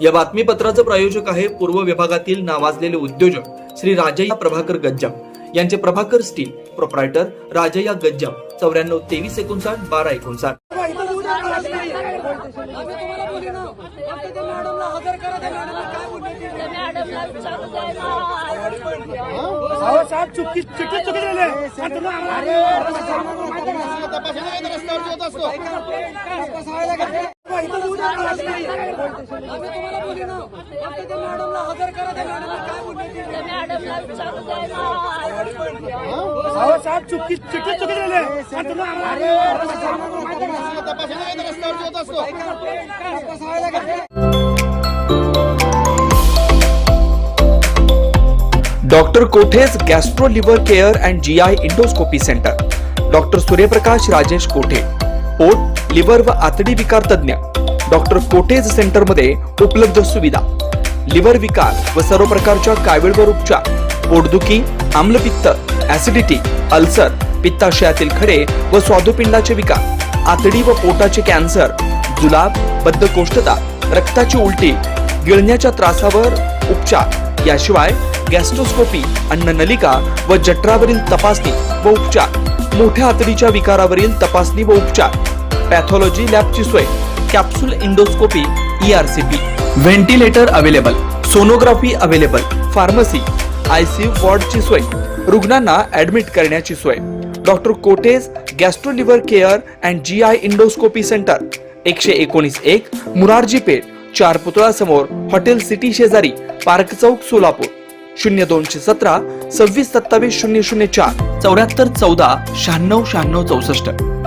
या बातमीपत्राचं प्रायोजक आहे पूर्व विभागातील नावाजलेले उद्योजक श्री राजय्या प्रभाकर गज्जाम यांचे Prabhakar steel, proprietor Rajayya Gajjam, 94 23 59 12 59. Doctor कोठेज gastro liver care and GI endoscopy centre, doctor Suryaprakash Rajesh कोठे, पोट, लिव्हर व आतडी विकार तज्ञ. डॉक्टर कोठेज सेंटर मध्ये उपलब्ध सुविधा: लिव्हर विकार व सर्व प्रकारच्या कावीळवर उपचार, पोटदुखी, आम्लपित्त, ऍसिडिटी, अल्सर, पित्ताशयातील खडे व स्वादुपिंडाचे विकार, आतडी व पोटाचे कॅन्सर, जुलाब, बद्धकोष्ठता, रक्ताची उलटी, गिळण्याच्या त्रासावर उपचार. याशिवाय गॅस्ट्रोस्कोपी, अन्ननलिका व जठरावरील तपासणी व उपचार, मोठ्या आतडीच्या विकारावरील तपासणी व उपचार, पॅथॉलॉजी लॅबची सोय, capsule endoscopy, ERCP, ventilator available, sonography available, pharmacy, ICU वॉर्डची सोय, रुग्णांना ऍडमिट करण्याची सोय. Doctor कोठेज gastro liver care and GI endoscopy centre, 119-1 Murarji Peth, 4 पुतळा समोर, हॉटेल सिटी शेजारी, पार्क चौक, सोलापूर. 0217 26 27 004 74 14 96 96 64.